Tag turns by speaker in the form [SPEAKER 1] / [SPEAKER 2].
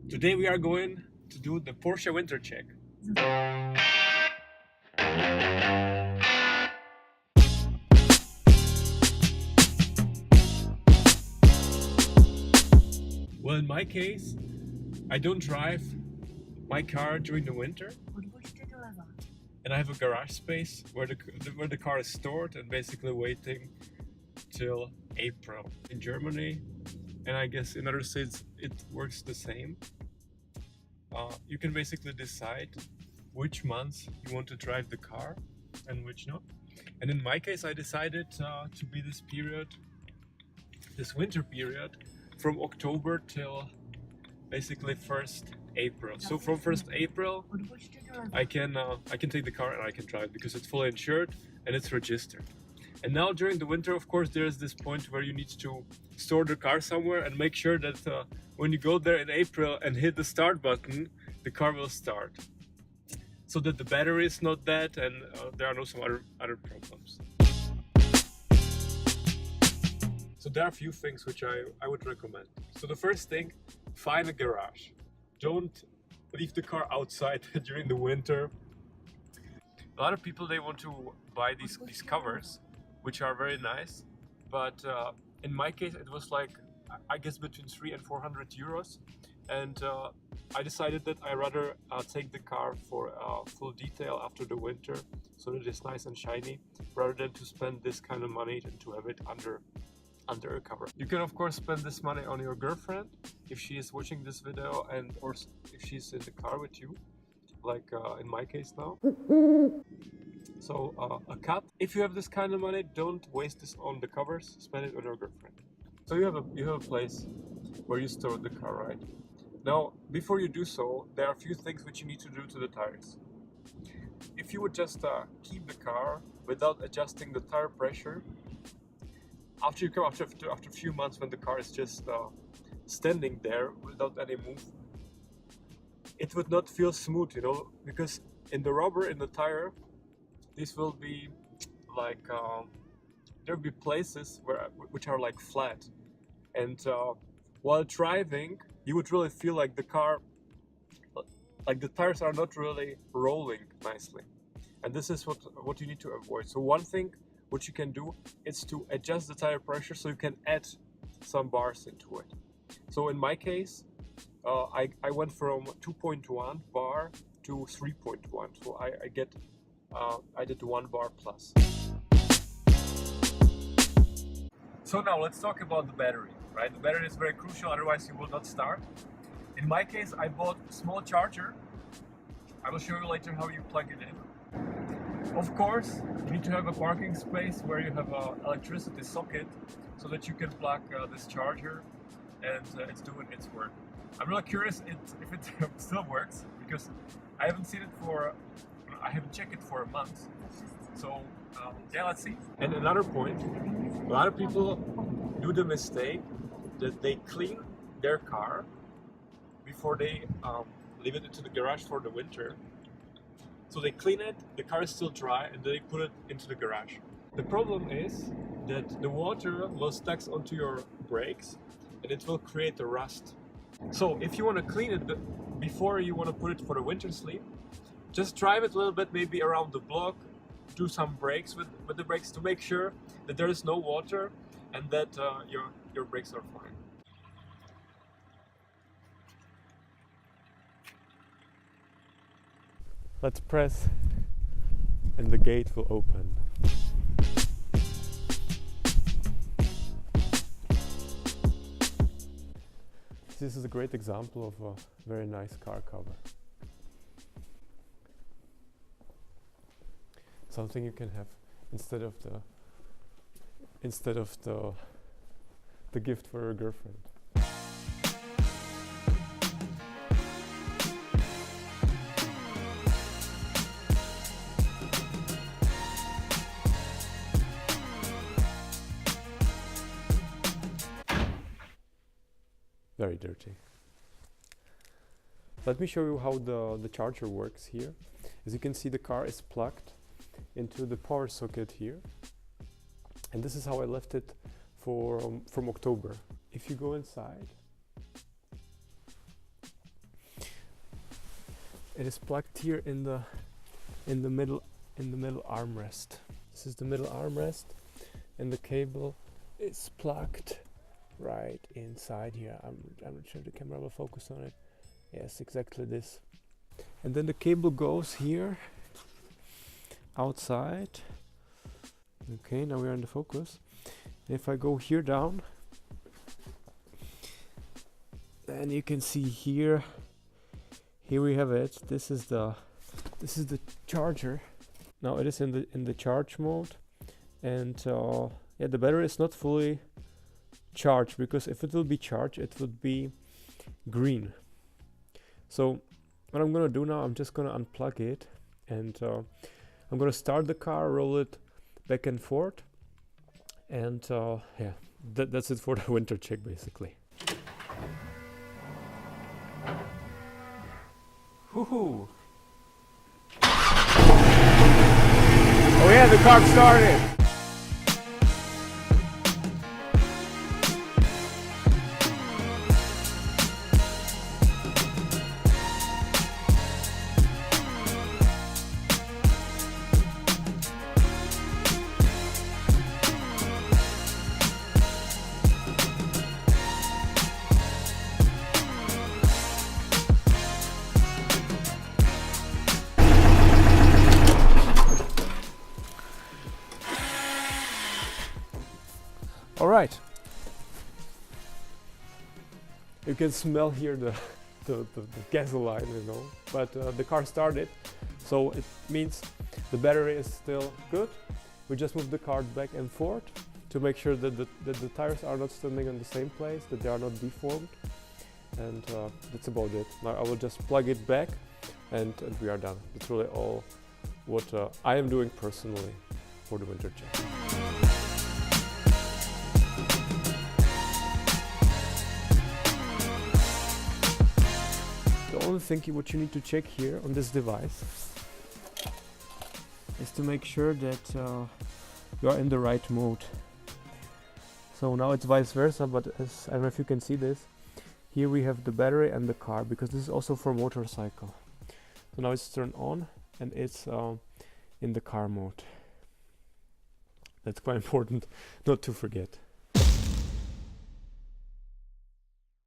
[SPEAKER 1] Today we are going to do the Porsche winter check. Well, in my case, I don't drive my car during the winter, and I have a garage space where the car is stored and basically waiting till April. In Germany, and I guess in other states it works the same. You can basically decide which months you want to drive the car and which not. And in my case, I decided to be this period, this winter period, from October till basically 1st April. So from 1st April, I can take the car and I can drive because it's fully insured and it's registered. And now during the winter, of course, there's this point where you need to store the car somewhere and make sure that when you go there in April and hit the start button, the car will start. So that the battery is not dead and there are no some other problems. So there are a few things which I would recommend. So the first thing, find a garage. Don't leave the car outside during the winter. A lot of people, they want to buy these covers, which are very nice, but in my case it was like, I guess between 300 and 400 euros, and I decided that I rather take the car for full detail after the winter, so that it's nice and shiny, rather than to spend this kind of money and to have it under a cover. You can of course spend this money on your girlfriend if she is watching this video, and or if she's in the car with you, like in my case now. So a cut. If you have this kind of money, don't waste this on the covers, spend it on your girlfriend. So you have a place where you store the car, right? Now, before you do so, there are a few things which you need to do to the tires. If you would just keep the car without adjusting the tire pressure, after a few months when the car is just standing there without any move, it would not feel smooth, you know, because in the rubber in the tire, this will be like there will be places which are like flat, and while driving you would really feel like the car, like the tires are not really rolling nicely, and this is what you need to avoid. So one thing what you can do is to adjust the tire pressure so you can add some bars into it. So in my case, I went from 2.1 bar to 3.1, so I did 1 bar plus. So now let's talk about the battery, right? The battery is very crucial, otherwise you will not start. In my case, I bought a small charger. I will show you later how you plug it in. Of course, you need to have a parking space where you have an electricity socket so that you can plug this charger and it's doing its work. I'm really curious if it still works, because I haven't checked it for a month. So yeah, let's see. And another point, a lot of people do the mistake that they clean their car before they leave it into the garage for the winter. So they clean it, the car is still dry, and they put it into the garage. The problem is that the water will stack onto your brakes and it will create a rust. So if you want to clean it before you want to put it for the winter sleep, just drive it a little bit, maybe around the block, do some brakes with the brakes to make sure that there is no water and that your brakes are fine. Let's press and the gate will open. This is a great example of a very nice car cover. Something you can have instead of the gift for your girlfriend. Very dirty. Let me show you how the charger works here. As you can see, the car is plugged into the power socket here, and this is how I left it from October. If you go inside, It is plugged here in the middle armrest. This is the middle armrest, and the cable is plugged right inside here. I'm not sure if the camera will focus on it. Yes, exactly this. And then the cable goes here outside. Okay, now we're in the focus. If I go here down, then you can see here we have it. This is the charger. Now it is in the charge mode, and yeah, the battery is not fully charged, because if it will be charged, it would be green. So what I'm gonna do now, I'm just gonna unplug it, and I'm gonna start the car, roll it back and forth, and yeah, that's it for the winter check basically. Woohoo! Oh yeah, the car started! All right. You can smell here the gasoline, you know, but the car started, so it means the battery is still good. We just move the car back and forth to make sure that the tires are not standing in the same place, that they are not deformed, and that's about it. Now I will just plug it back, and we are done. That's really all what I am doing personally for the winter check. The only thing what you need to check here on this device is to make sure that you are in the right mode. So now it's vice versa, but as I don't know if you can see this, here we have the battery and the car, because this is also for motorcycle. So now it's turned on and it's in the car mode. That's quite important not to forget.